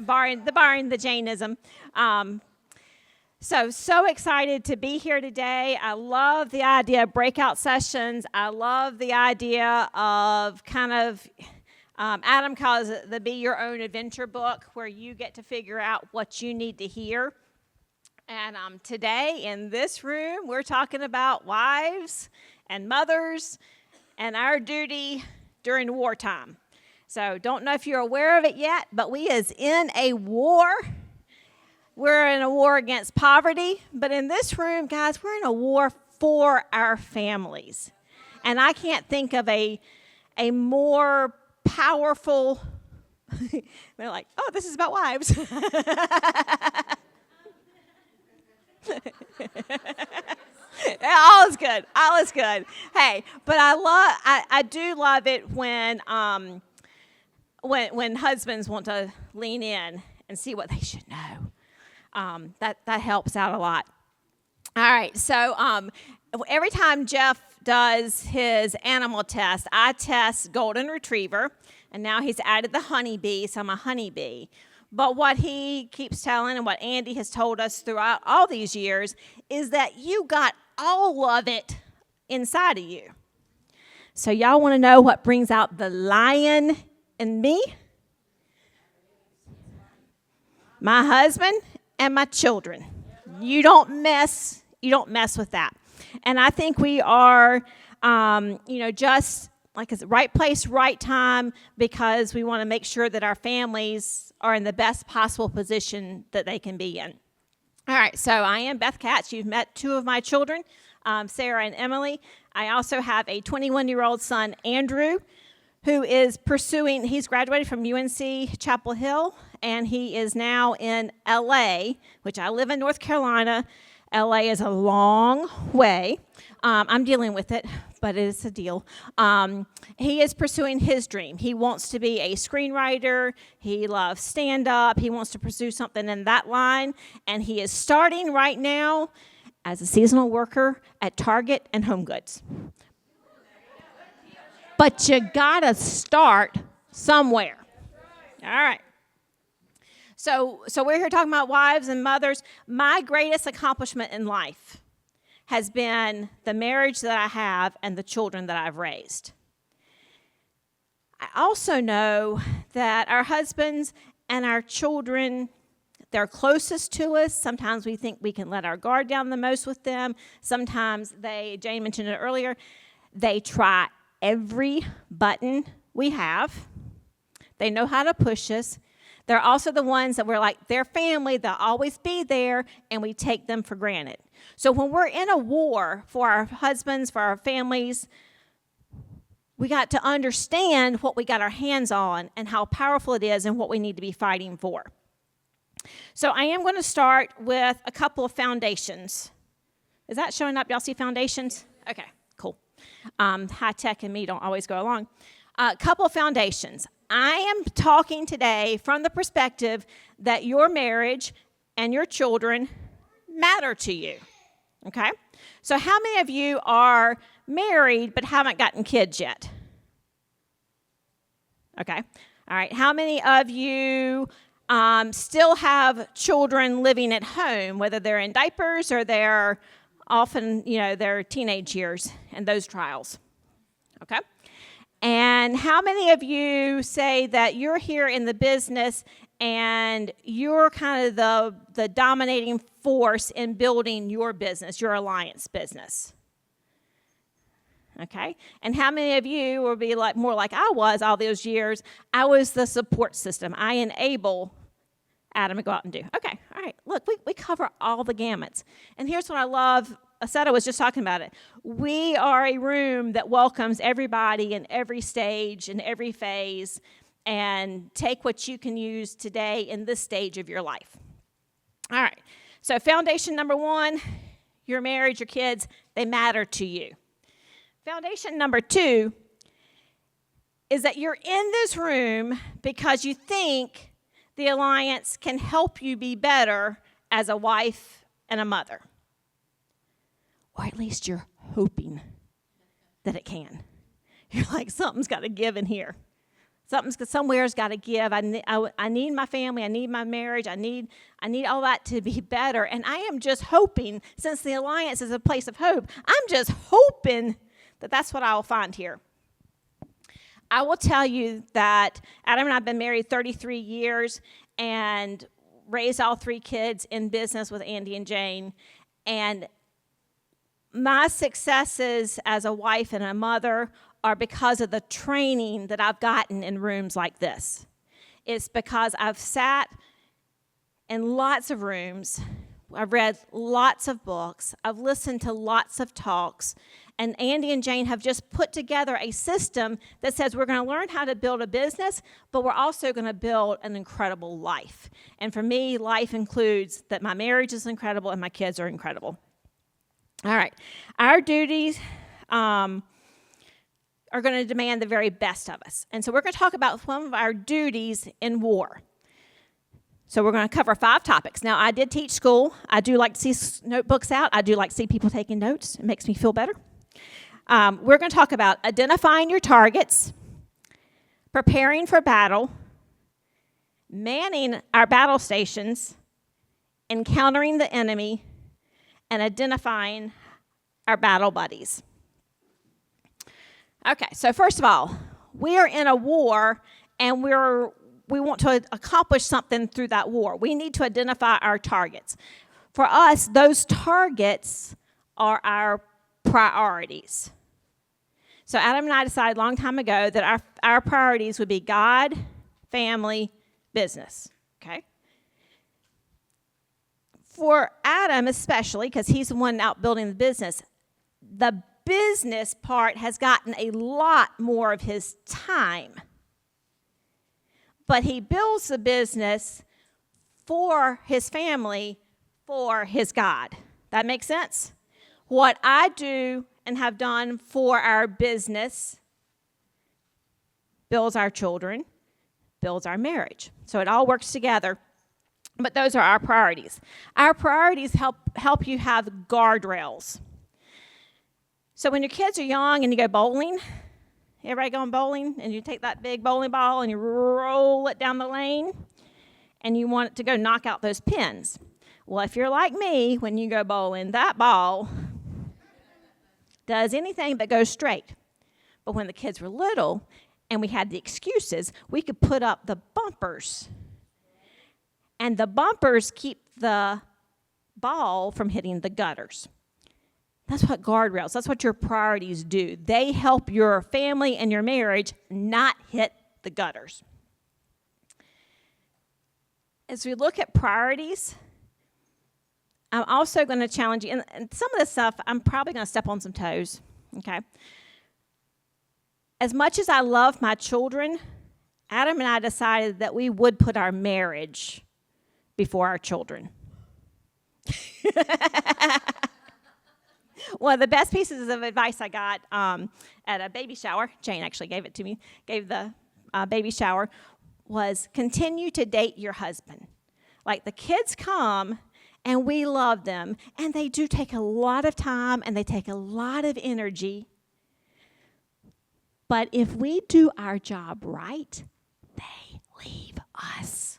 barring the Jainism. So excited to be here today. I love the idea of breakout sessions. I love the idea of kind of, Adam calls it the Be Your Own Adventure book, where you get to figure out what you need to hear. And today in this room, we're talking about wives and mothers and our duty during wartime. So don't know if you're aware of it yet, but we is in a war. We're in a war against poverty, but in this room, guys, we're in a war for our families. And I can't think of a more powerful, they're like, oh, this is about wives. All is good. All is good. Hey, but I do love it when husbands want to lean in and see what they should know. That helps out a lot. All right, so every time Jeff does his animal test, I test golden retriever, and now he's added the honeybee, so I'm a honeybee. But what he keeps telling and what Andy has told us throughout all these years is that you got all of it inside of you. So y'all want to know what brings out the lion in me? My husband and my children. You don't mess with that. And I think we are, just like it's right place, right time, because we want to make sure that our families are in the best possible position that they can be in. All right, so I am Beth Katz. You've met two of my children, Sarah and Emily. I also have a 21-year-old son, Andrew, who is he's graduated from UNC Chapel Hill, and he is now in LA, which I live in North Carolina. LA is a long way. I'm dealing with it, but it's a deal. He is pursuing his dream. He wants to be a screenwriter. He loves stand-up. He wants to pursue something in that line, and he is starting right now as a seasonal worker at Target and Home Goods. But you gotta start somewhere. All right. So we're here talking about wives and mothers. My greatest accomplishment in life has been the marriage that I have and the children that I've raised. I also know that our husbands and our children, they're closest to us. Sometimes we think we can let our guard down the most with them. Sometimes Jane mentioned it earlier, they try every button we have. They know how to push us. They're also the ones that we're like, they're family, they'll always be there, and we take them for granted. So when we're in a war for our husbands, for our families, we got to understand what we got our hands on and how powerful it is and what we need to be fighting for. So I am going to start with a couple of foundations. Is that showing up? Y'all see foundations? Okay, cool. High tech and me don't always go along. A couple of foundations. I am talking today from the perspective that your marriage and your children matter to you, okay? So how many of you are married but haven't gotten kids yet? Okay, all right. How many of you still have children living at home, whether they're in diapers or they're often, their teenage years and those trials, okay? And how many of you say that you're here in the business and you're kind of the dominating force in building your business, your alliance business? Okay? And how many of you will be more like I was all those years? I was the support system. I enable Adam to go out and do. Okay, all right. Look, we cover all the gamuts. And here's what I love. Asetta was just talking about it. We are a room that welcomes everybody in every stage and every phase, and take what you can use today in this stage of your life. All right. So foundation number one, your marriage, your kids, they matter to you. Foundation number two is that you're in this room because you think the alliance can help you be better as a wife and a mother. Or at least you're hoping that it can. You're like, something's got to give in here. Somewhere's got to give. I need my family. I need my marriage. I need all that to be better. And I am just hoping, since the Alliance is a place of hope, I'm just hoping that that's what I will find here. I will tell you that Adam and I have been married 33 years and raised all 3 kids in business with Andy and Jane. And my successes as a wife and a mother are because of the training that I've gotten in rooms like this. It's because I've sat in lots of rooms, I've read lots of books, I've listened to lots of talks, and Andy and Jane have just put together a system that says we're going to learn how to build a business, but we're also going to build an incredible life. And for me, life includes that my marriage is incredible and my kids are incredible. All right, our duties are going to demand the very best of us. And so we're going to talk about some of our duties in war. So we're going to cover 5 topics. Now, I did teach school. I do like to see notebooks out. I do like to see people taking notes. It makes me feel better. We're going to talk about identifying your targets, preparing for battle, manning our battle stations, encountering the enemy, and identifying our battle buddies. Okay, so first of all, we are in a war, and we want to accomplish something through that war. We need to identify our targets. For us, those targets are our priorities. So Adam and I decided a long time ago that our priorities would be God, family, business, okay? For Adam especially, because he's the one out building the business part has gotten a lot more of his time. But he builds the business for his family, for his God. That makes sense? What I do and have done for our business builds our children, builds our marriage. So it all works together. But those are our priorities. Our priorities help you have guardrails. So when your kids are young and you go bowling, everybody going bowling, and you take that big bowling ball and you roll it down the lane, and you want it to go knock out those pins. Well, if you're like me, when you go bowling, that ball does anything but go straight. But when the kids were little and we had the excuses, we could put up the bumpers. And the bumpers keep the ball from hitting the gutters. That's what guardrails, that's what your priorities do. They help your family and your marriage not hit the gutters. As we look at priorities, I'm also going to challenge you, and some of this stuff, I'm probably going to step on some toes, okay? As much as I love my children, Adam and I decided that we would put our marriage before our children. One of the best pieces of advice I got at a baby shower, Jane actually gave it to me, gave the baby shower, was continue to date your husband. Like the kids come and we love them, and they do take a lot of time and they take a lot of energy. But if we do our job right, they leave us.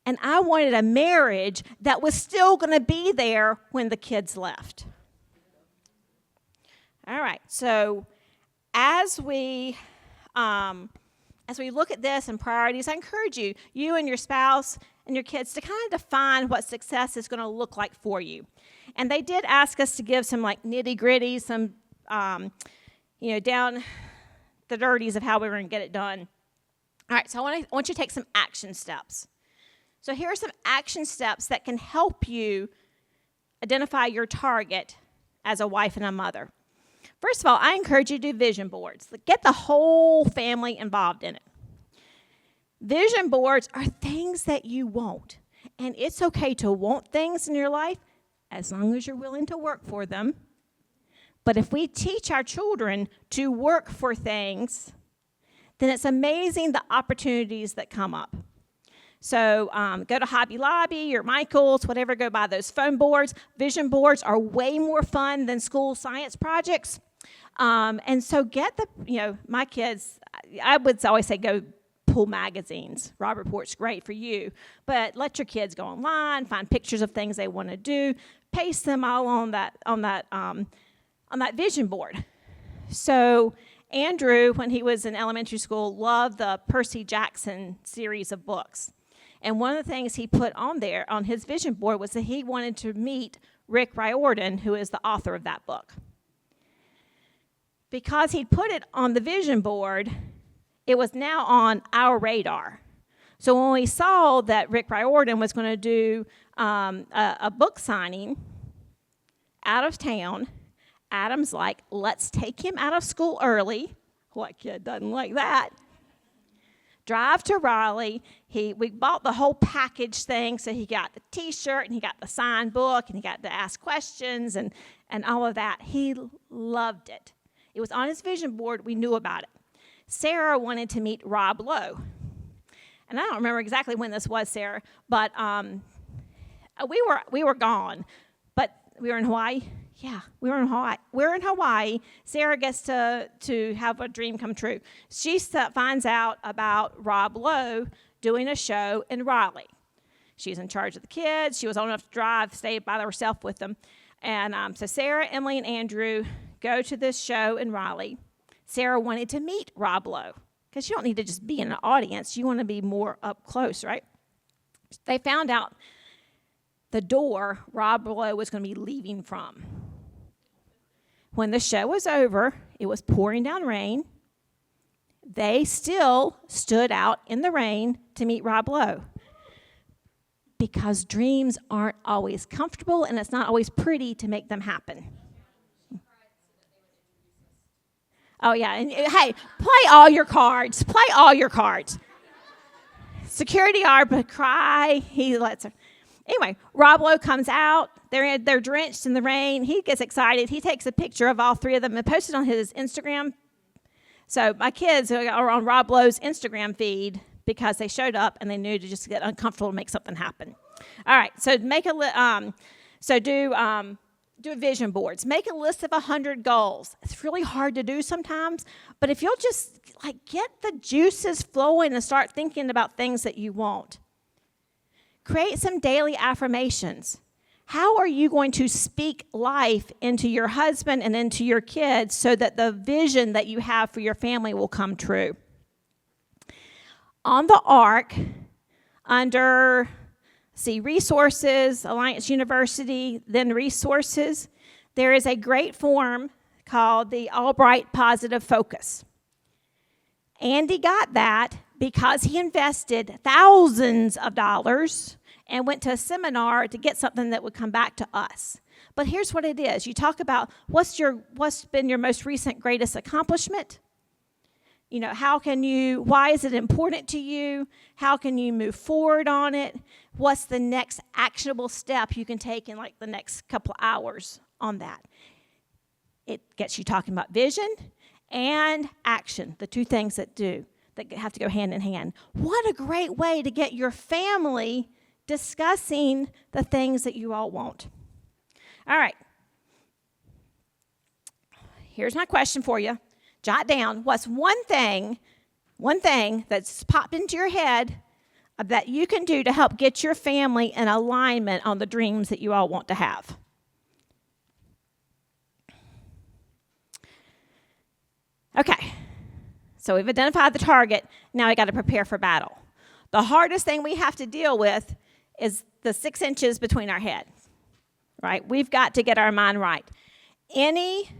And I wanted a marriage that was still going to be there when the kids left. All right, so as we look at this and priorities, I encourage you and your spouse and your kids to kind of define what success is going to look like for you. And they did ask us to give some like nitty-gritty, some down the dirties of how we were going to get it done. All right, so I want you to take some action steps. So here are some action steps that can help you identify your target as a wife and a mother. First of all, I encourage you to do vision boards. Get the whole family involved in it. Vision boards are things that you want. And it's okay to want things in your life as long as you're willing to work for them. But if we teach our children to work for things, then it's amazing the opportunities that come up. So go to Hobby Lobby or Michael's, whatever, go buy those foam boards. Vision boards are way more fun than school science projects. And so my kids, I would always say go pull magazines. Rob Report's great for you, but let your kids go online, find pictures of things they want to do, paste them all on that vision board. So Andrew, when he was in elementary school, loved the Percy Jackson series of books. And one of the things he put on there on his vision board was that he wanted to meet Rick Riordan, who is the author of that book. Because he'd put it on the vision board, it was now on our radar. So when we saw that Rick Riordan was going to do a book signing out of town, Adam's like, let's take him out of school early. What kid doesn't like that? Drive to Raleigh. We bought the whole package thing, so he got the T-shirt, and he got the signed book, and he got to ask questions, and all of that. He loved it. It was on his vision board. We knew about it. Sarah wanted to meet Rob Lowe. And I don't remember exactly when this was, Sarah, but we were gone. But we were in Hawaii. Yeah, we were in Hawaii. We're in Hawaii. Sarah gets to have a dream come true. She finds out about Rob Lowe doing a show in Raleigh. She's in charge of the kids. She was old enough to drive, stay by herself with them. And so Sarah, Emily, and Andrew go to this show in Raleigh. Sarah wanted to meet Rob Lowe because you don't need to just be in an audience. You want to be more up close, right? They found out the door Rob Lowe was going to be leaving from. When the show was over, it was pouring down rain. They still stood out in the rain to meet Rob Lowe because dreams aren't always comfortable, and it's not always pretty to make them happen. Oh, yeah, and hey, play all your cards. Play all your cards. Security guard would cry. He lets her. Anyway, Rob Lowe comes out. They're drenched in the rain. He gets excited. He takes a picture of all three of them and posts it on his Instagram. So my kids are on Rob Lowe's Instagram feed because they showed up and they knew to just get uncomfortable and make something happen. All right, so do vision boards. Make a list of 100 goals. It's really hard to do sometimes, but if you'll just get the juices flowing and start thinking about things that you want. Create some daily affirmations. How are you going to speak life into your husband and into your kids so that the vision that you have for your family will come true? On the ARC, under resources, Alliance University, then resources, there is a great form called the Albright Positive Focus. Andy got that because he invested thousands of dollars and went to a seminar to get something that would come back to us. But here's what it is. You talk about what's been your most recent greatest accomplishment? Why is it important to you? How can you move forward on it? What's the next actionable step you can take in the next couple of hours on that? It gets you talking about vision and action, the two things that have to go hand in hand. What a great way to get your family discussing the things that you all want. All right. Here's my question for you. Jot down what's one thing that's popped into your head that you can do to help get your family in alignment on the dreams that you all want to have. Okay, so we've identified the target. Now we got to prepare for battle. The hardest thing we have to deal with is the 6 inches between our head, right? We've got to get our mind right. Any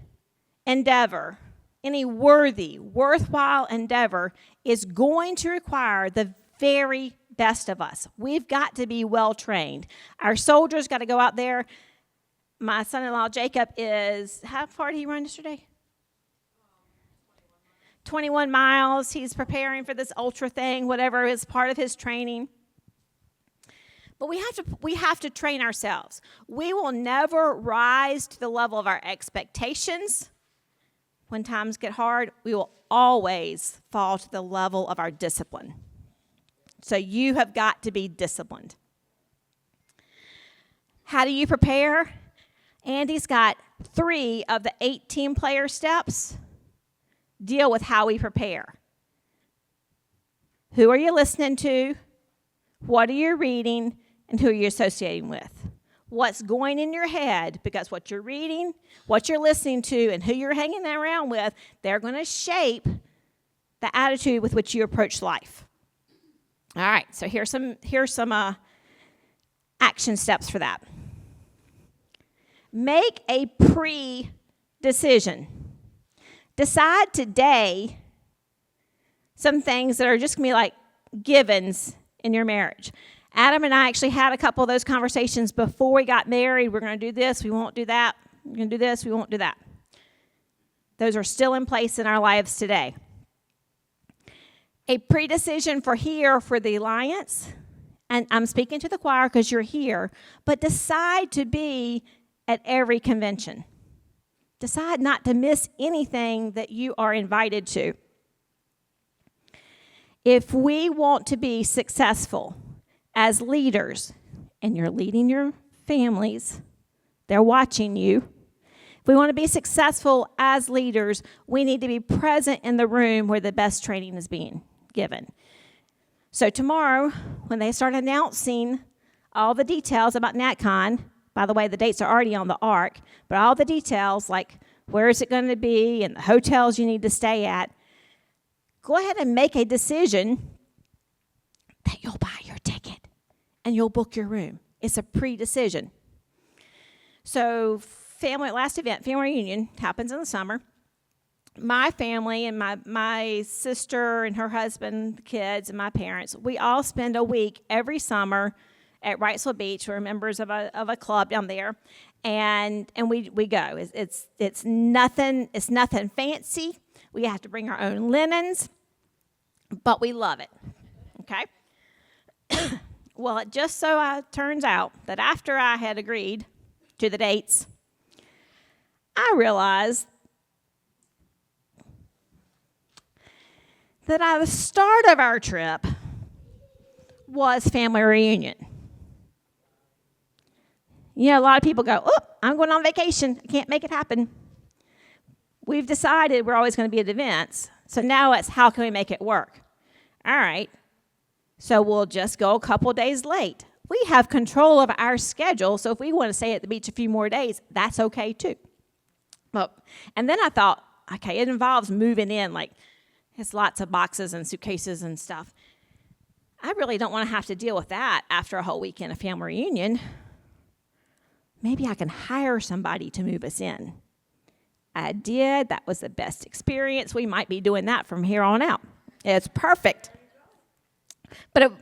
endeavor, any worthwhile endeavor is going to require the very best of us. We've got to be well trained. Our soldiers got to go out there. My son-in-law, Jacob, how far did he run yesterday? 21 miles. He's preparing for this ultra thing, whatever is part of his training. But we have to train ourselves. We will never rise to the level of our expectations. When times get hard, we will always fall to the level of our discipline. So you have got to be disciplined. How do you prepare? Andy's got 3 of the 18 player steps deal with how we prepare. Who are you listening to? What are you reading? And who are you associating with? What's going in your head? Because what you're reading, what you're listening to, and who you're hanging around with, they're going to shape the attitude with which you approach life. All right, so here's some action steps for that. Make a pre-decision. Decide today some things that are just going to be like givens in your marriage. Adam and I actually had a couple of those conversations before we got married. We're going to do this, we won't do that. We're going to do this, we won't do that. Those are still in place in our lives today. A pre-decision for here for the Alliance, and I'm speaking to the choir because you're here, but decide to be at every convention. Decide not to miss anything that you are invited to. If we want to be successful as leaders, and you're leading your families, they're watching you. If we want to be successful as leaders, we need to be present in the room where the best training is being given. So tomorrow, when they start announcing all the details about NatCon, by the way, the dates are already on the ARC, but all the details, like where is it going to be and the hotels you need to stay at, go ahead and make a decision that you'll buy your ticket and you'll book your room. It's a pre-decision. So last event, family reunion, happens in the summer. My family and my sister and her husband, the kids, and my parents, we all spend a week every summer at Wrightsville Beach. We're members of a club down there, and we go. It's nothing fancy. We have to bring our own linens, but we love it. Okay. Well, it just so turns out that after I had agreed to the dates, I realized that at the start of our trip was family reunion. You know, a lot of people go, oh, I'm going on vacation. I can't make it happen. We've decided we're always going to be at events, so now it's how can we make it work? All right, so we'll just go a couple days late. We have control of our schedule, so if we want to stay at the beach a few more days, that's okay too. Well, and then I thought, okay, it involves moving in, like it's lots of boxes and suitcases and stuff. I really don't want to have to deal with that after a whole weekend of family reunion. Maybe I can hire somebody to move us in. I did. That was the best experience. We might be doing that from here on out. It's perfect. But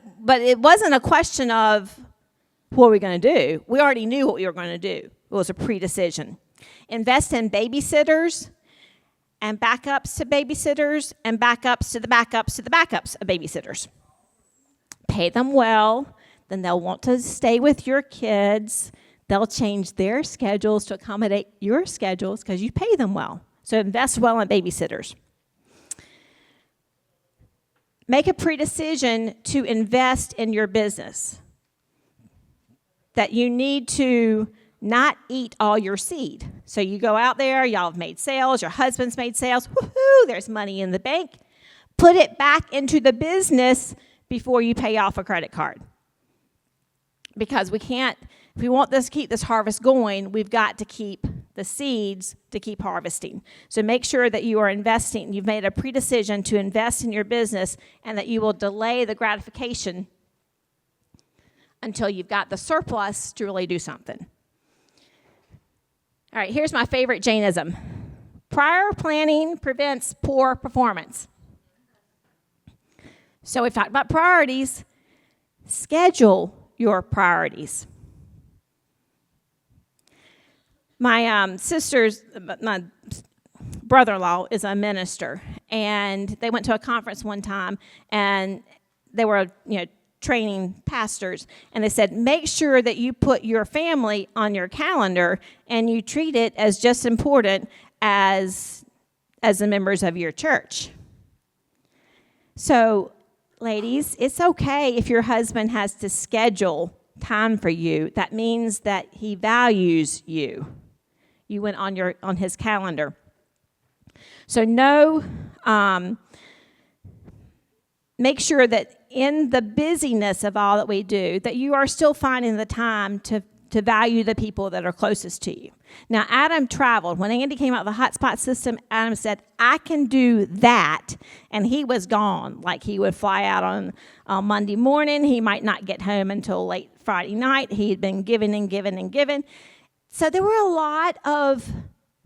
it wasn't a question of what are we going to do. We already knew what we were going to do. It was a pre-decision. Invest in babysitters and backups to babysitters and backups to the backups to the backups of babysitters. Pay them well. Then they'll want to stay with your kids. They'll change their schedules to accommodate your schedules because you pay them well. So invest well in babysitters. Make a pre-decision to invest in your business. That you need to not eat all your seed. So you go out there, y'all have made sales, your husband's made sales, woohoo, there's money in the bank. Put it back into the business before you pay off a credit card. Because we can't, if we want this, keep this harvest going, we've got to keep the seeds to keep harvesting. So make sure that you are investing, you've made a pre-decision to invest in your business and that you will delay the gratification until you've got the surplus to really do something. All right, here's my favorite Jainism. Prior planning prevents poor performance. So we've talked about priorities. Schedule your priorities. My my brother-in-law is a minister, and they went to a conference one time, and they were, training pastors, and they said, make sure that you put your family on your calendar and you treat it as just important as the members of your church. So, ladies, it's okay if your husband has to schedule time for you. That means that he values you. You went on his calendar. So make sure that in the busyness of all that we do, that you are still finding the time to value the people that are closest to you. Now, Adam traveled. When Andy came out with the hotspot system, Adam said, I can do that. And he was gone. Like, he would fly out on Monday morning. He might not get home until late Friday night. He had been giving and giving and giving. So there were a lot of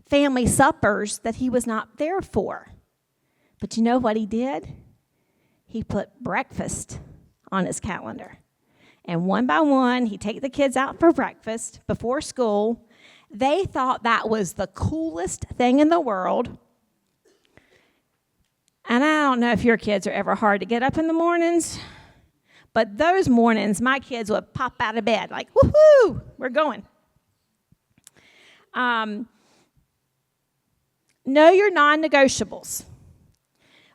family suppers that he was not there for. But you know what he did? He put breakfast on his calendar. And one by one, he'd take the kids out for breakfast before school. They thought that was the coolest thing in the world. And I don't know if your kids are ever hard to get up in the mornings, but those mornings, my kids would pop out of bed like, woohoo, we're going. Know your non-negotiables.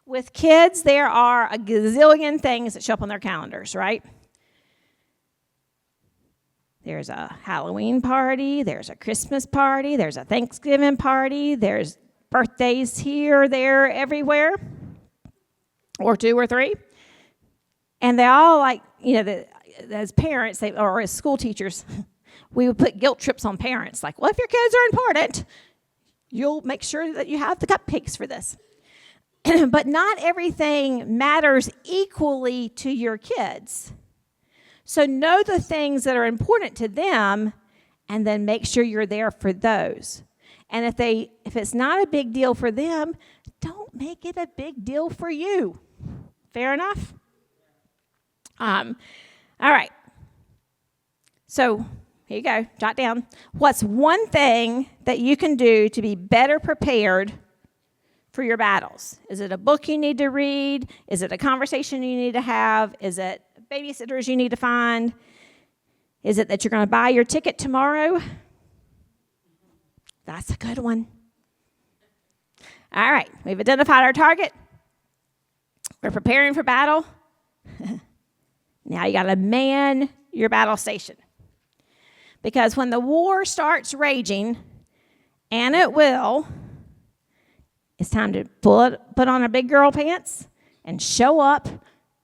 With kids, there are a gazillion things that show up on their calendars, right? There's a Halloween party, there's a Christmas party, there's a Thanksgiving party, there's birthdays here, there, everywhere, or 2 or 3. And they all, like, as parents, or as school teachers, we would put guilt trips on parents. Like, well, if your kids are important, you'll make sure that you have the cupcakes for this. But not everything matters equally to your kids. So know the things that are important to them, and then make sure you're there for those. And if it's not a big deal for them, don't make it a big deal for you. Fair enough? All right. So here you go. Jot down. What's one thing that you can do to be better prepared for your battles? Is it a book you need to read? Is it a conversation you need to have? Is it babysitters you need to find? Is it that you're going to buy your ticket tomorrow? That's a good one. All right, we've identified our target. We're preparing for battle. Now you got to man your battle station. Because when the war starts raging, and it will, it's time to put on our big girl pants and show up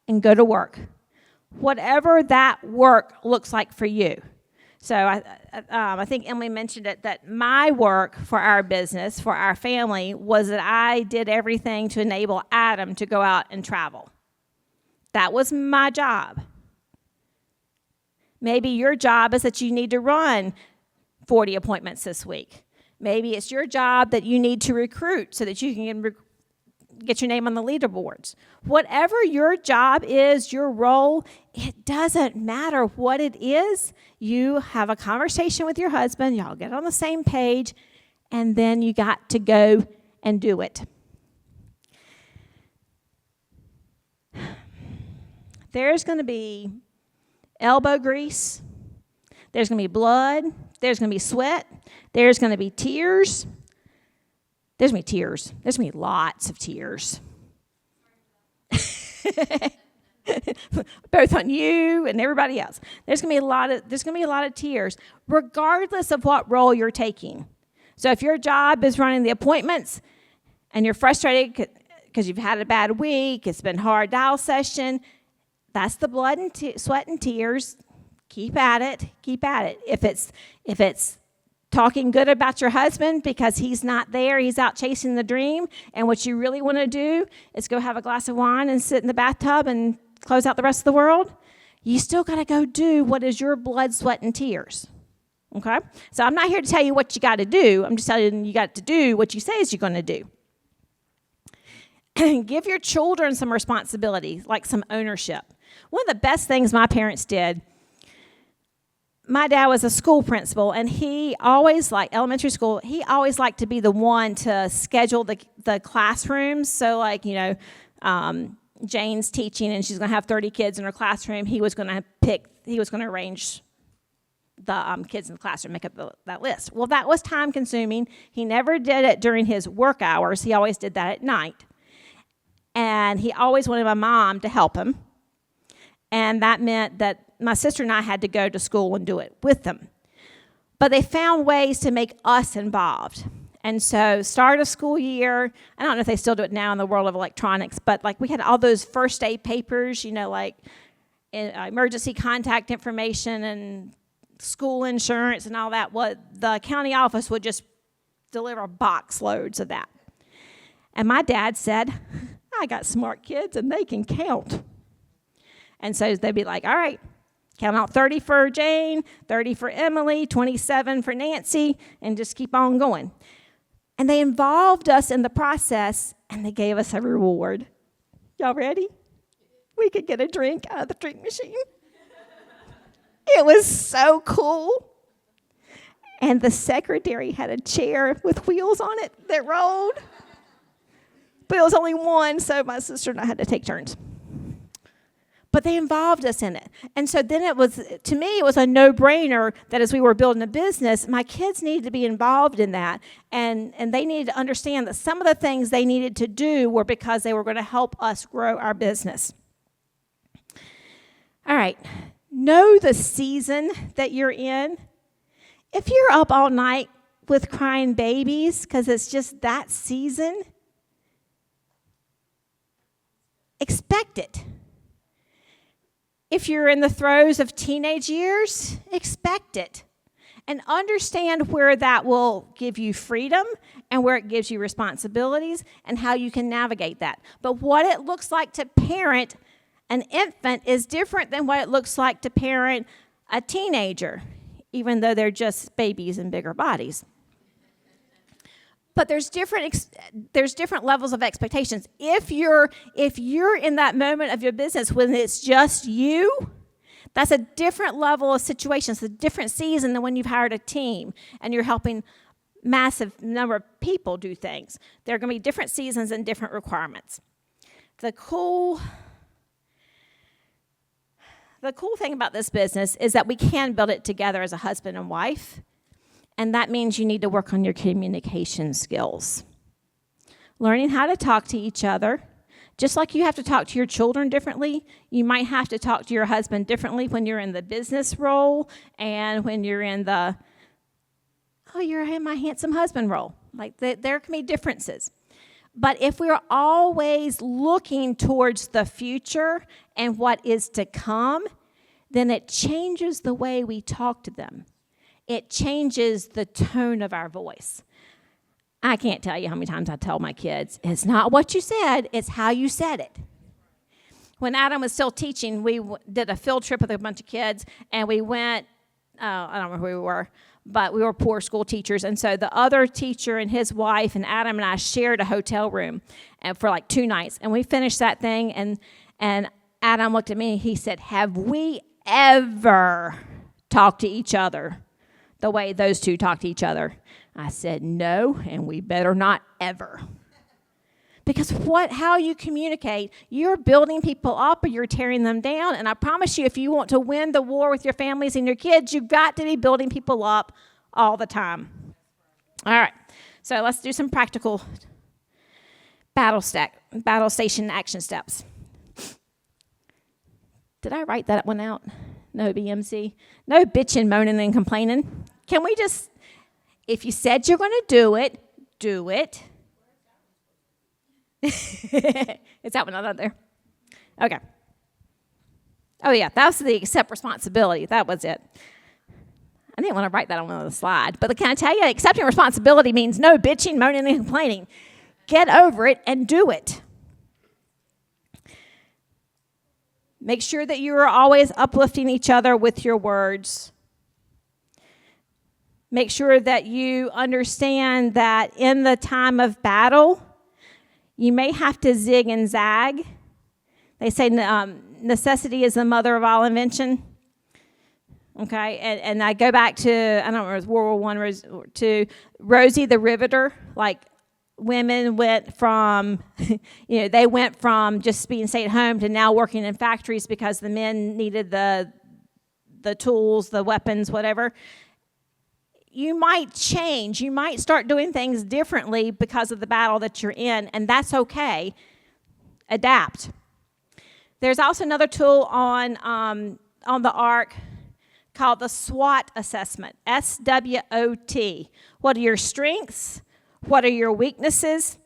and go to work. Whatever that work looks like for you. So I think Emily mentioned it, that my work for our business, for our family, was that I did everything to enable Adam to go out and travel. That was my job. Maybe your job is that you need to run 40 appointments this week. Maybe it's your job that you need to recruit so that you can get your name on the leaderboards. Whatever your job is, your role, it doesn't matter what it is. You have a conversation with your husband, y'all get on the same page, and then you got to go and do it. There's going to be elbow grease. There's going to be blood. There's going to be sweat. There's going to be tears. There's going to be tears. There's going to be lots of tears. Both on you and everybody else. There's going to be a lot of tears, regardless of what role you're taking. So if your job is running the appointments and you're frustrated because you've had a bad week, it's been a hard dial session, that's the blood and sweat and tears. Keep at it. Keep at it. If it's talking good about your husband because he's not there, he's out chasing the dream, and what you really want to do is go have a glass of wine and sit in the bathtub and close out the rest of the world, you still got to go do what is your blood, sweat, and tears. Okay? So I'm not here to tell you what you got to do. I'm just telling you got to do what you say is you're going to do. Give your children some responsibility, like some ownership. One of the best things my parents did, my dad was a school principal, and he always, like elementary school, he always liked to be the one to schedule the classrooms. So, like, Jane's teaching, and she's going to have 30 kids in her classroom. He was going to arrange the kids in the classroom, make up that list. Well, that was time consuming. He never did it during his work hours. He always did that at night. And he always wanted my mom to help him. And that meant that my sister and I had to go to school and do it with them. But they found ways to make us involved. And so start of school year, I don't know if they still do it now in the world of electronics, but like we had all those first aid papers, like emergency contact information and school insurance and all that. What the county office would just deliver box loads of that. And my dad said, I got smart kids and they can count. And so they'd be like, all right, count out 30 for Jane, 30 for Emily, 27 for Nancy, and just keep on going. And they involved us in the process, and they gave us a reward. Y'all ready? We could get a drink out of the drink machine. It was so cool. And the secretary had a chair with wheels on it that rolled. But it was only one, so my sister and I had to take turns. But they involved us in it. And so then it was a no-brainer that as we were building a business, my kids needed to be involved in that. And they needed to understand that some of the things they needed to do were because they were going to help us grow our business. All right. Know the season that you're in. If you're up all night with crying babies because it's just that season, expect it. If you're in the throes of teenage years, expect it. And understand where that will give you freedom and where it gives you responsibilities and how you can navigate that. But what it looks like to parent an infant is different than what it looks like to parent a teenager, even though they're just babies in bigger bodies. But there's different levels of expectations. If you're in that moment of your business when it's just you, that's a different level of situation. It's a different season than when you've hired a team and you're helping massive number of people do things. There are going to be different seasons and different requirements. The cool thing about this business is that we can build it together as a husband and wife. And that means you need to work on your communication skills. Learning how to talk to each other. Just like you have to talk to your children differently, you might have to talk to your husband differently when you're in the business role and when you're in the, you're in my handsome husband role. Like there can be differences. But if we're always looking towards the future and what is to come, then it changes the way we talk to them. It changes the tone of our voice. I can't tell you how many times I tell my kids, it's not what you said, it's how you said it. When Adam was still teaching, we did a field trip with a bunch of kids, and we went, I don't remember who we were, but we were poor school teachers. And so the other teacher and his wife and Adam and I shared a hotel room for like 2 nights. And we finished that thing, and Adam looked at me and he said, have we ever talked to each other the way those two talk to each other? I said, no, and we better not ever. Because how you communicate, you're building people up or you're tearing them down. And I promise you, if you want to win the war with your families and your kids, you've got to be building people up all the time. All right, so let's do some practical battle station action steps. Did I write that one out? No BMC. No bitching, moaning, and complaining. Can we just, if you said you're going to do it, do it. Is that one not there? Okay. Oh, yeah, that was the accept responsibility. That was it. I didn't want to write that on the slide. But can I tell you, accepting responsibility means no bitching, moaning, and complaining. Get over it and do it. Make sure that you are always uplifting each other with your words. Make sure that you understand that in the time of battle, you may have to zig and zag. They say necessity is the mother of all invention. Okay, and I go back to, I don't remember, World War I, to Rosie the Riveter. Like, women went from, they went from just being stay at home to now working in factories because the men needed the tools, the weapons, whatever. You might change. You might start doing things differently because of the battle that you're in, and that's okay. Adapt. There's also another tool on the ark called the SWAT assessment, SWOT. What are your strengths? What are your weaknesses?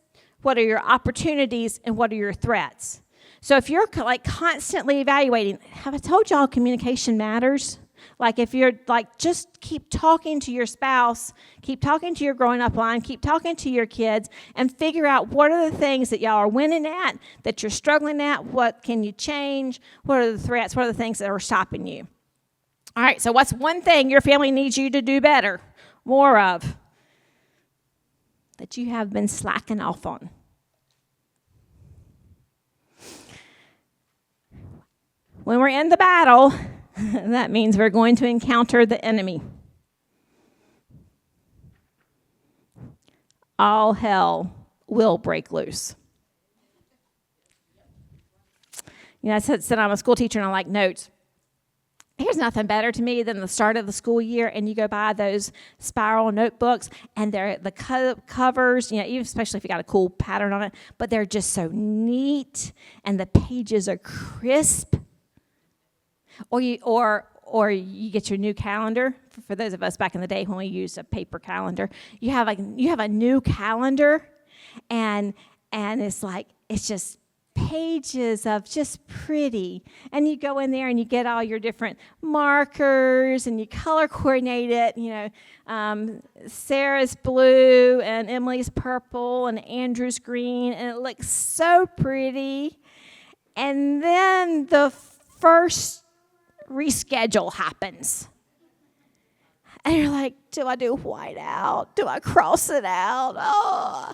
What are your opportunities? And what are your threats? So if you're like constantly evaluating, have I told y'all communication matters? Like if you're like, just keep talking to your spouse, keep talking to your growing up line, keep talking to your kids, and figure out what are the things that y'all are winning at, that you're struggling at, what can you change, what are the threats, what are the things that are stopping you. All right, so what's one thing your family needs you to do better, more of, that you have been slacking off on? When we're in the battle, that means we're going to encounter the enemy. All hell will break loose. You know, I said I'm a school teacher and I like notes. There's nothing better to me than the start of the school year, and you go buy those spiral notebooks, and they're the covers, you know, even especially if you got a cool pattern on it, but they're just so neat, and the pages are crisp. Or you get your new calendar. For those of us back in the day when we used a paper calendar, you have a new calendar, and it's just pages of just pretty, and you go in there and you get all your different markers and you color coordinate it. You know, Sarah's blue and Emily's purple and Andrew's green, and it looks so pretty. And then the first reschedule happens. And you're like, do I do white out? Do I cross it out? Oh.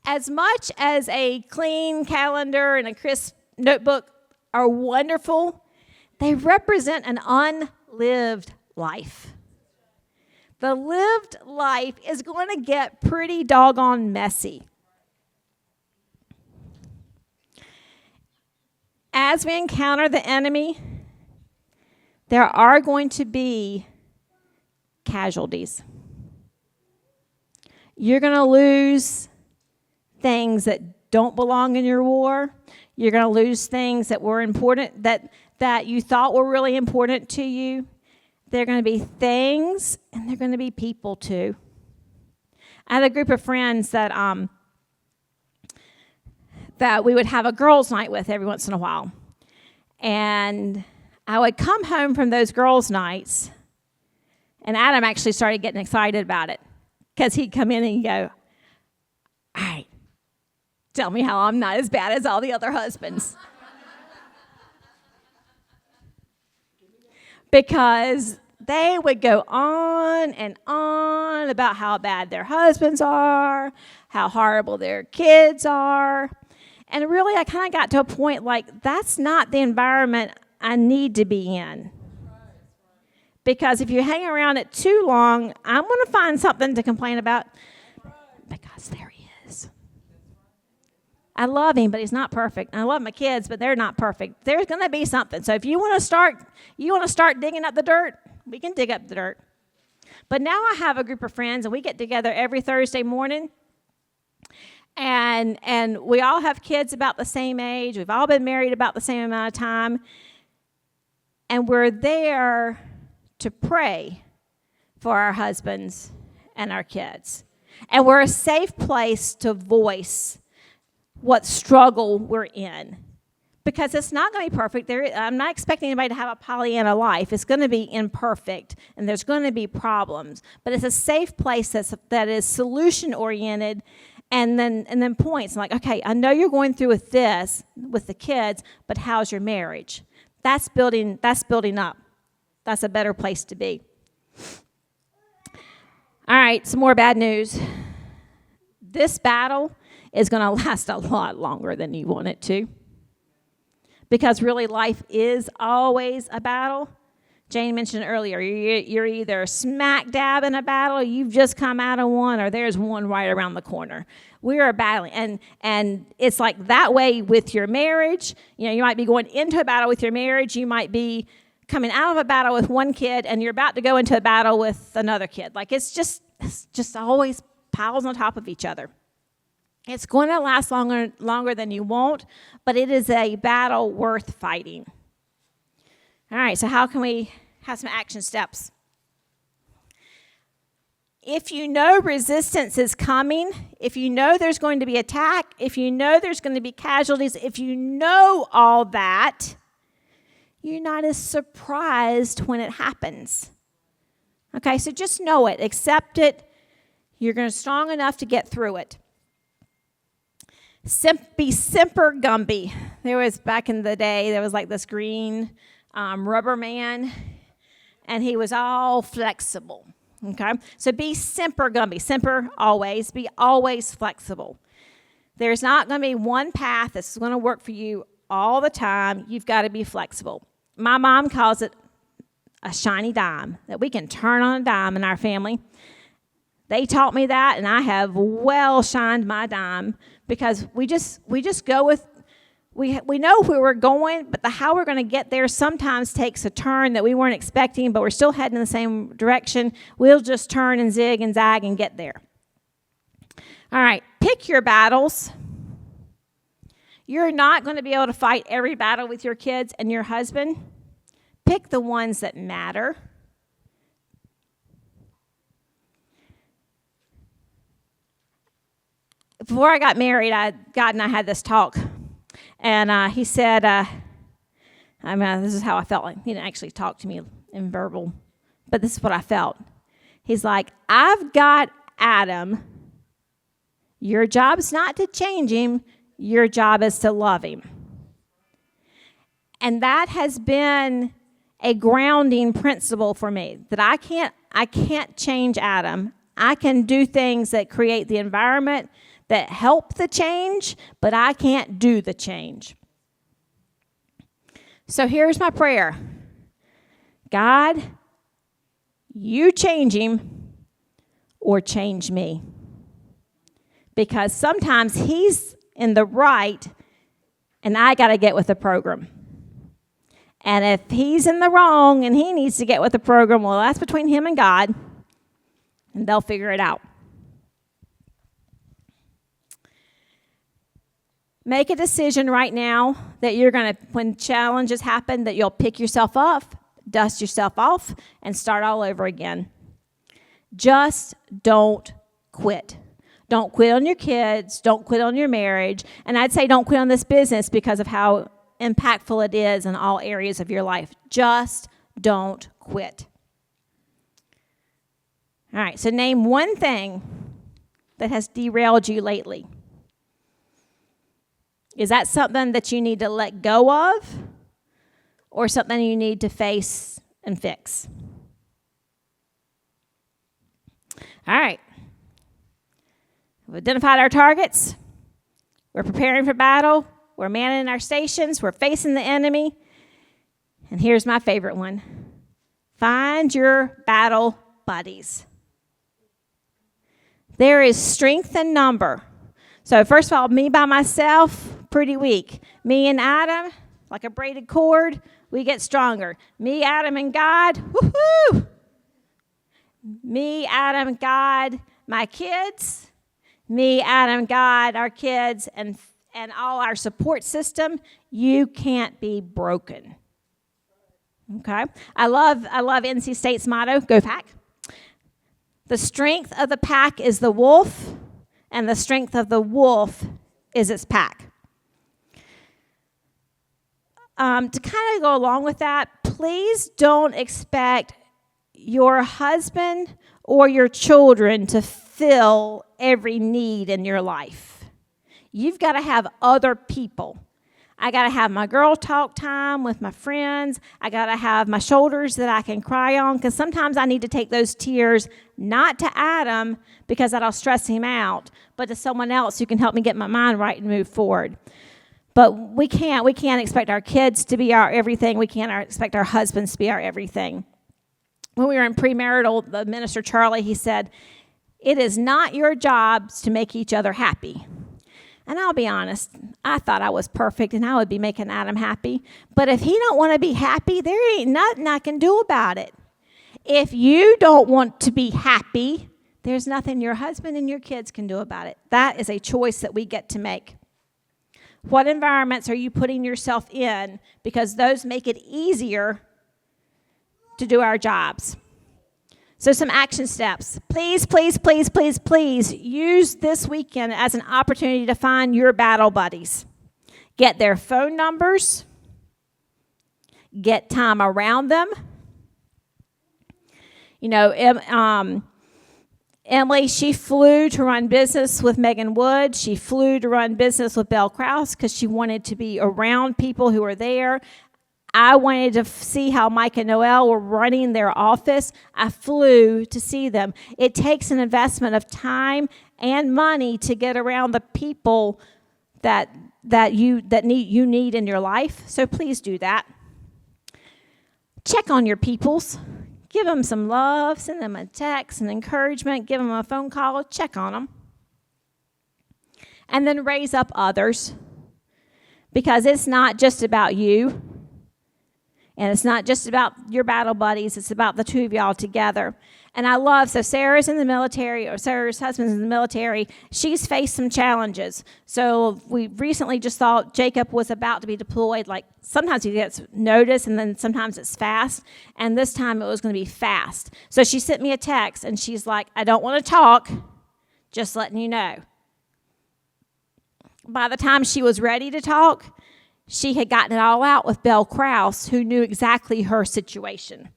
As much as a clean calendar and a crisp notebook are wonderful, they represent an unlived life. The lived life is going to get pretty doggone messy. As we encounter the enemy, there are going to be casualties. You're going to lose things that don't belong in your war. You're going to lose things that were important, that you thought were really important to you. They're going to be things, and they're going to be people too. I had a group of friends that we would have a girls' night with every once in a while. And I would come home from those girls' nights, and Adam actually started getting excited about it, because he'd come in and he'd go, all right, tell me how I'm not as bad as all the other husbands. Because they would go on and on about how bad their husbands are, how horrible their kids are. And really, I kind of got to a point like, that's not the environment I need to be in. Because if you hang around it too long, I'm going to find something to complain about. Because there he is. I love him, but he's not perfect. I love my kids, but they're not perfect. There's going to be something. So if you want to start digging up the dirt, we can dig up the dirt. But now I have a group of friends, and we get together every Thursday morning. And we all have kids about the same age. We've all been married about the same amount of time. And we're there to pray for our husbands and our kids. And we're a safe place to voice what struggle we're in. Because it's not going to be perfect. I'm not expecting anybody to have a Pollyanna life. It's going to be imperfect, and there's going to be problems. But it's a safe place that is solution-oriented, and then points like, okay, I know you're going through with this with the kids, but how's your marriage? That's building up. That's a better place to be. All right, some more bad news. This battle is going to last a lot longer than you want it to. Because really, life is always a battle. Jane mentioned earlier, you're either smack dab in a battle, you've just come out of one, or there's one right around the corner. We are battling, and it's like that way with your marriage. You know, you might be going into a battle with your marriage. You might be coming out of a battle with one kid, and you're about to go into a battle with another kid. Like it's just always piles on top of each other. It's going to last longer than you want, but it is a battle worth fighting. All right, so how can we have some action steps. If you know resistance is coming, if you know there's going to be attack, if you know there's going to be casualties, if you know all that, you're not as surprised when it happens. Okay, so just know it, accept it. You're going to be strong enough to get through it. Be Semper Gumby. There was, back in the day, there was like this green rubber man, and he was all flexible. Okay, so be Semper Gumby. Semper, always. Be always flexible. There's not going to be one path that's going to work for you all the time. You've got to be flexible. My mom calls it a shiny dime, that we can turn on a dime in our family. They taught me that, and I have well shined my dime, because we just go with, we know where we're going, but the how we're going to get there sometimes takes a turn that we weren't expecting, but we're still heading in the same direction. We'll just turn and zig and zag and get there. All right, pick your battles. You're not going to be able to fight every battle with your kids and your husband. Pick the ones that matter. Before I got married, God and I had this talk. And he said, this is how I felt. He didn't actually talk to me in verbal, but this is what I felt. He's like, I've got Adam. Your job's not to change him. Your job is to love him. And that has been a grounding principle for me, that I can't change Adam. I can do things that create the environment that help the change, but I can't do the change. So here's my prayer. God, you change him or change me. Because sometimes he's in the right and I got to get with the program. And if he's in the wrong and he needs to get with the program, well, that's between him and God, and they'll figure it out. Make a decision right now that you're going to, when challenges happen, that you'll pick yourself up, dust yourself off, and start all over again. Just don't quit. Don't quit on your kids. Don't quit on your marriage. And I'd say don't quit on this business because of how impactful it is in all areas of your life. Just don't quit. All right, so name one thing that has derailed you lately. Is that something that you need to let go of, or something you need to face and fix? All right. We've identified our targets. We're preparing for battle. We're manning our stations. We're facing the enemy. And here's my favorite one. Find your battle buddies. There is strength in number. So first of all, me by myself, pretty weak. Me and Adam, like a braided cord, we get stronger. Me, Adam, and God, woohoo! Me, Adam, God, my kids. Me, Adam, God, our kids, and all our support system. You can't be broken. Okay? I love NC State's motto, go pack. The strength of the pack is the wolf, and the strength of the wolf is its pack. To kind of go along with that, please don't expect your husband or your children to fill every need in your life. You've got to have other people. I got to have my girl talk time with my friends. I got to have my shoulders that I can cry on, because sometimes I need to take those tears not to Adam because that'll stress him out, but to someone else who can help me get my mind right and move forward. But we can't expect our kids to be our everything. We can't expect our husbands to be our everything. When we were in premarital, the minister Charlie, he said, "It is not your jobs to make each other happy." And I'll be honest, I thought I was perfect and I would be making Adam happy. But if he don't want to be happy, there ain't nothing I can do about it. If you don't want to be happy, there's nothing your husband and your kids can do about it. That is a choice that we get to make. What environments are you putting yourself in? Because those make it easier to do our jobs. So some action steps. Please, please, please, please, please use this weekend as an opportunity to find your battle buddies. Get their phone numbers. Get time around them. You know, Emily, she flew to run business with Megan Wood. She flew to run business with Belle Krause because she wanted to be around people who were there. I wanted to see how Mike and Noel were running their office. I flew to see them. It takes an investment of time and money to get around the people that you need in your life. So please do that. Check on your peoples. Give them some love. Send them a text and encouragement. Give them a phone call. Check on them. And then raise up others, because it's not just about you. And it's not just about your battle buddies. It's about the two of y'all together. And I love, so Sarah's in the military, or Sarah's husband's in the military. She's faced some challenges. So we recently just thought Jacob was about to be deployed. Like, sometimes he gets notice, and then sometimes it's fast. And this time it was going to be fast. So she sent me a text, and she's like, I don't want to talk, just letting you know. By the time she was ready to talk, she had gotten it all out with Belle Krause, who knew exactly her situation.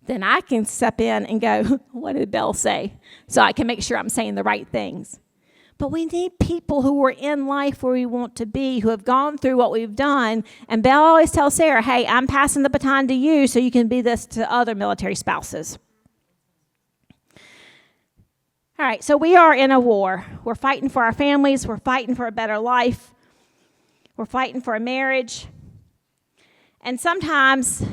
Then I can step in and go, what did Belle say? So I can make sure I'm saying the right things. But we need people who are in life where we want to be, who have gone through what we've done. And Belle always tells Sarah, hey, I'm passing the baton to you so you can be this to other military spouses. All right, so we are in a war. We're fighting for our families. We're fighting for a better life. We're fighting for a marriage. And sometimes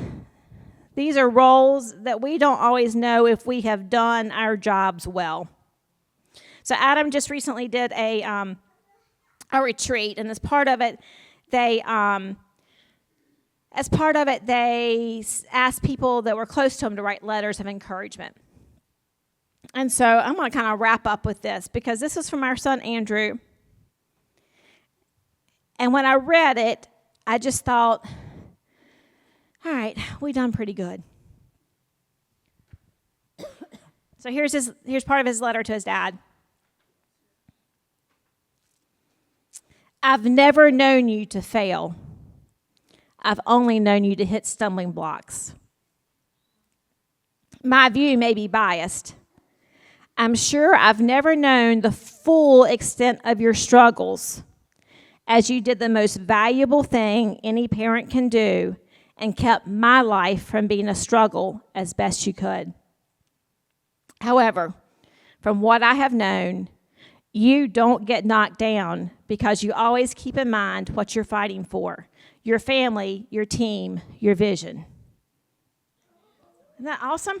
these are roles that we don't always know if we have done our jobs well. So Adam just recently did a retreat, and as part of it, they asked people that were close to him to write letters of encouragement. And so I'm going to kind of wrap up with this, because this is from our son Andrew. And when I read it, I just thought, all right, we done pretty good. So here's part of his letter to his dad. I've never known you to fail. I've only known you to hit stumbling blocks. My view may be biased. I'm sure I've never known the full extent of your struggles, as you did the most valuable thing any parent can do and kept my life from being a struggle as best you could. However, from what I have known, you don't get knocked down because you always keep in mind what you're fighting for: your family, your team, your vision. Isn't that awesome?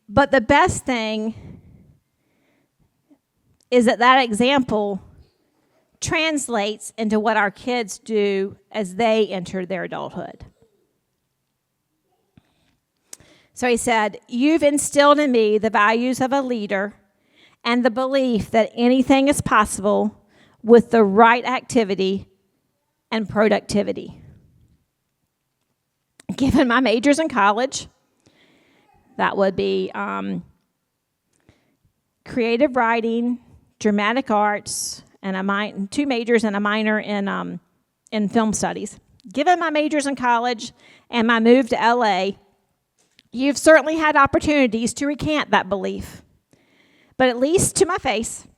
But the best thing is that example translates into what our kids do as they enter their adulthood. So he said, you've instilled in me the values of a leader and the belief that anything is possible with the right activity and productivity. Given my majors in college, that would be creative writing, dramatic arts, and two majors and a minor in film studies. Given my majors in college and my move to LA, you've certainly had opportunities to recant that belief. But at least to my face,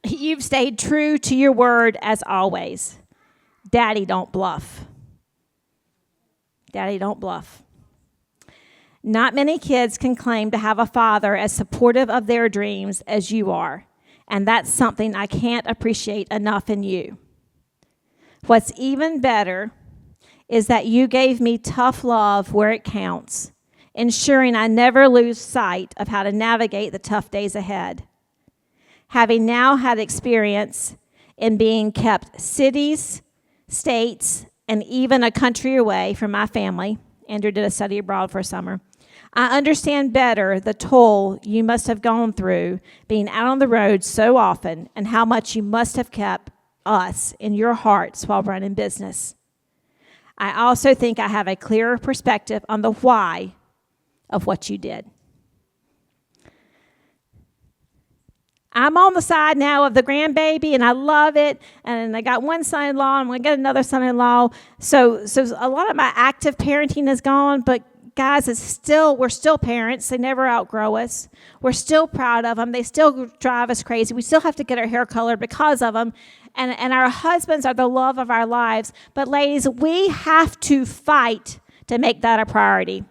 you've stayed true to your word as always. Daddy don't bluff. Daddy don't bluff. Not many kids can claim to have a father as supportive of their dreams as you are, and that's something I can't appreciate enough in you. What's even better is that you gave me tough love where it counts, ensuring I never lose sight of how to navigate the tough days ahead. Having now had experience in being kept cities, states, and even a country away from my family, Andrew did a study abroad for a summer, I understand better the toll you must have gone through being out on the road so often and how much you must have kept us in your hearts while running business. I also think I have a clearer perspective on the why of what you did. I'm on the side now of the grandbaby, and I love it. And I got one son-in-law, and I'm going to get another son-in-law. So a lot of my active parenting is gone, but guys, we're still parents. They never outgrow us. We're still proud of them. They still drive us crazy. We still have to get our hair colored because of them. And our husbands are the love of our lives. But ladies, we have to fight to make that a priority.